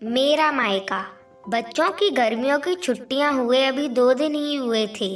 मेरा मायका। बच्चों की गर्मियों की छुट्टियां हुए अभी 2 दिन ही हुए थे।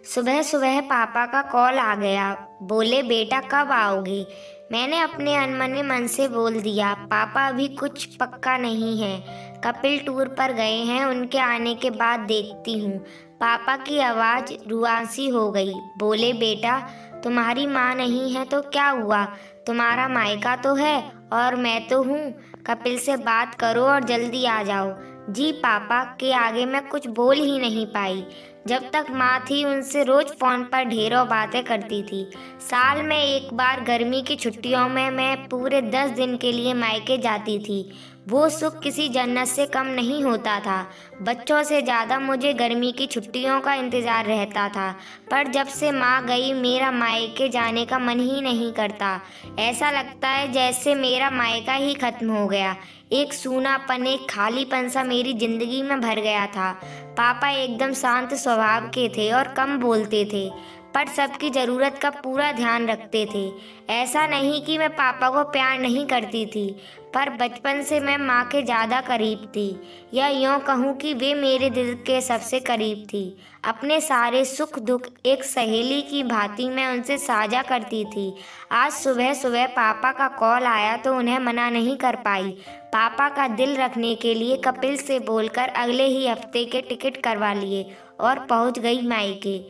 सुबह सुबह पापा का कॉल आ गया। बोले बेटा कब आओगे। मैंने अपने अनमने मन से बोल दिया पापा अभी कुछ पक्का नहीं है। कपिल टूर पर गए हैं, उनके आने के बाद देखती हूँ। पापा की आवाज़ रुआसी हो गई। बोले बेटा तुम्हारी माँ नहीं है तो क्या हुआ, तुम्हारा मायका तो है और मैं तो हूँ। कपिल से बात करो और जल्दी आ जाओ। जी पापा के आगे मैं कुछ बोल ही नहीं पाई। जब तक माँ थी उनसे रोज फोन पर ढेरों बातें करती थी। साल में एक बार गर्मी की छुट्टियों में मैं पूरे 10 दिन के लिए मायके जाती थी। वो सुख किसी जन्नत से कम नहीं होता था। बच्चों से ज़्यादा मुझे गर्मी की छुट्टियों का इंतज़ार रहता था। पर जब से माँ गई मेरा मायके जाने का मन ही नहीं करता। ऐसा लगता है जैसे मेरा मायका ही खत्म हो गया। एक सूनापन, एक खालीपन सा मेरी जिंदगी में भर गया था। पापा एकदम शांत स्वभाव के थे और कम बोलते थे, पर सबकी ज़रूरत का पूरा ध्यान रखते थे। ऐसा नहीं कि मैं पापा को प्यार नहीं करती थी, पर बचपन से मैं माँ के ज़्यादा करीब थी, या यूँ कहूँ कि वे मेरे दिल के सबसे करीब थी। अपने सारे सुख दुख एक सहेली की भांति मैं उनसे साझा करती थी। आज सुबह सुबह पापा का कॉल आया तो उन्हें मना नहीं कर पाई। पापा का दिल रखने के लिए कपिल से बोलकर अगले ही हफ्ते के टिकट करवा लिए और पहुंच गई मायके।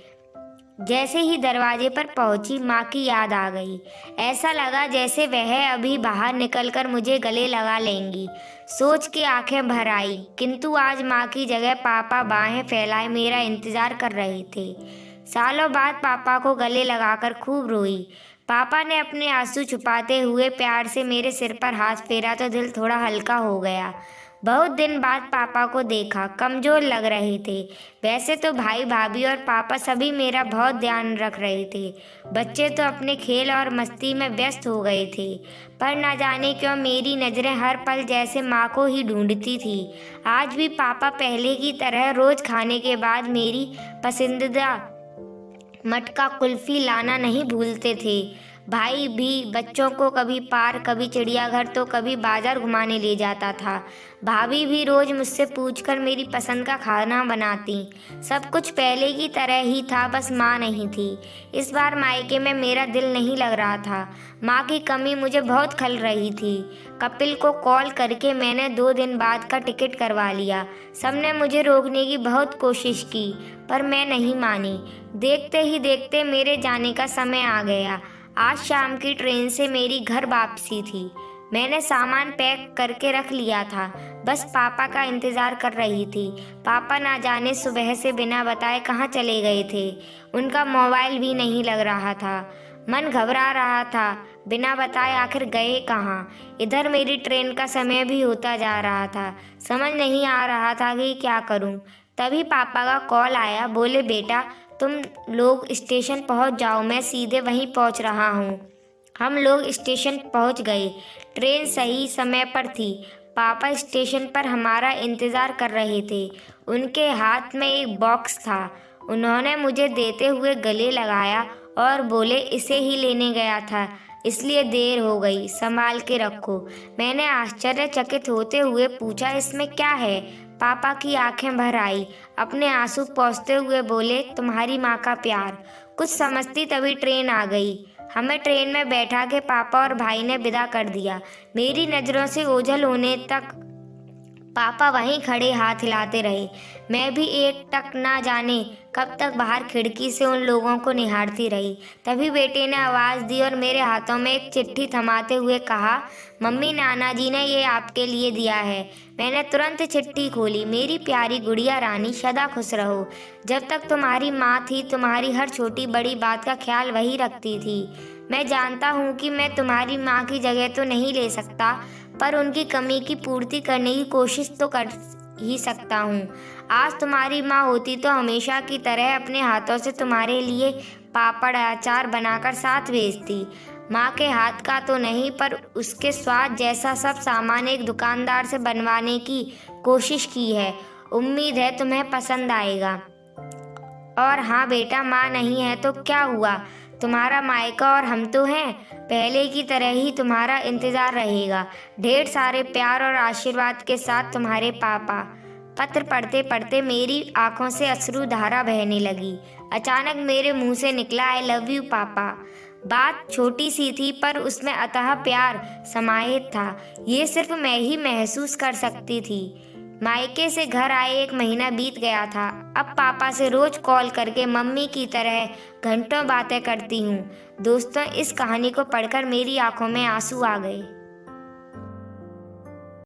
जैसे ही दरवाजे पर पहुंची माँ की याद आ गई। ऐसा लगा जैसे वह अभी बाहर निकलकर मुझे गले लगा लेंगी। सोच के आंखें भर आई, किंतु आज माँ की जगह पापा बाहें फैलाए मेरा इंतजार कर रहे थे। सालों बाद पापा को गले लगाकर खूब रोई। पापा ने अपने आंसू छुपाते हुए प्यार से मेरे सिर पर हाथ फेरा तो दिल थोड़ा हल्का हो गया। बहुत दिन बाद पापा को देखा, कमज़ोर लग रहे थे। वैसे तो भाई भाभी और पापा सभी मेरा बहुत ध्यान रख रहे थे। बच्चे तो अपने खेल और मस्ती में व्यस्त हो गए थे, पर न जाने क्यों मेरी नज़रें हर पल जैसे माँ को ही ढूंढती थी। आज भी पापा पहले की तरह रोज़ खाने के बाद मेरी पसंदीदा मटका कुल्फ़ी लाना नहीं भूलते थे। भाई भी बच्चों को कभी पार्क, कभी चिड़ियाघर तो कभी बाजार घुमाने ले जाता था। भाभी भी रोज़ मुझसे पूछकर मेरी पसंद का खाना बनाती। सब कुछ पहले की तरह ही था, बस माँ नहीं थी। इस बार मायके में मेरा दिल नहीं लग रहा था। माँ की कमी मुझे बहुत खल रही थी। कपिल को कॉल करके मैंने 2 दिन बाद का टिकट करवा लिया। सबने मुझे रोकने की बहुत कोशिश की, पर मैं नहीं मानी। देखते ही देखते मेरे जाने का समय आ गया। आज शाम की ट्रेन से मेरी घर वापसी थी। मैंने सामान पैक करके रख लिया था, बस पापा का इंतज़ार कर रही थी। पापा ना जाने सुबह से बिना बताए कहाँ चले गए थे। उनका मोबाइल भी नहीं लग रहा था। मन घबरा रहा था, बिना बताए आखिर गए कहाँ। इधर मेरी ट्रेन का समय भी होता जा रहा था। समझ नहीं आ रहा था कि क्या करूं। तभी पापा का कॉल आया। बोले बेटा तुम लोग स्टेशन पहुंच जाओ, मैं सीधे वहीं पहुंच रहा हूं। हम लोग स्टेशन पहुंच गए। ट्रेन सही समय पर थी। पापा स्टेशन पर हमारा इंतज़ार कर रहे थे। उनके हाथ में एक बॉक्स था। उन्होंने मुझे देते हुए गले लगाया और बोले इसे ही लेने गया था, इसलिए देर हो गई, संभाल के रखो। मैंने आश्चर्यचकित होते हुए पूछा इसमें क्या है। पापा की आंखें भर आई। अपने आंसू पोंछते हुए बोले तुम्हारी माँ का प्यार। कुछ समझती तभी ट्रेन आ गई। हमें ट्रेन में बैठा के पापा और भाई ने विदा कर दिया। मेरी नज़रों से ओझल होने तक पापा वहीं खड़े हाथ हिलाते रहे। मैं भी एक टक ना जाने कब तक बाहर खिड़की से उन लोगों को निहारती रही। तभी बेटे ने आवाज़ दी और मेरे हाथों में एक चिट्ठी थमाते हुए कहा मम्मी नाना जी ने ये आपके लिए दिया है। मैंने तुरंत चिट्ठी खोली। मेरी प्यारी गुड़िया रानी सदा खुश रहो। जब तक तुम्हारी माँ थी तुम्हारी हर छोटी बड़ी बात का ख्याल वही रखती थी। मैं जानता हूँ कि मैं तुम्हारी माँ की जगह तो नहीं ले सकता, पर उनकी कमी की पूर्ति करने की कोशिश तो कर ही सकता हूँ। आज तुम्हारी माँ होती तो हमेशा की तरह अपने हाथों से तुम्हारे लिए पापड़ अचार बनाकर साथ भेजती। माँ के हाथ का तो नहीं, पर उसके स्वाद जैसा सब सामान एक दुकानदार से बनवाने की कोशिश की है। उम्मीद है तुम्हें पसंद आएगा। और हाँ बेटा, माँ नहीं है तो क्या हुआ, तुम्हारा मायका और हम तो हैं, पहले की तरह ही तुम्हारा इंतज़ार रहेगा। ढेर सारे प्यार और आशीर्वाद के साथ, तुम्हारे पापा। पत्र पढ़ते पढ़ते मेरी आंखों से अश्रु धारा बहने लगी। अचानक मेरे मुंह से निकला, आई लव यू पापा। बात छोटी सी थी पर उसमें अथाह प्यार समाहित था। ये सिर्फ मैं ही महसूस कर सकती थी। मायके से घर आए 1 महीना बीत गया था। अब पापा से रोज कॉल करके मम्मी की तरह घंटों बातें करती हूँ। दोस्तों, इस कहानी को पढ़कर मेरी आंखों में आंसू आ गए।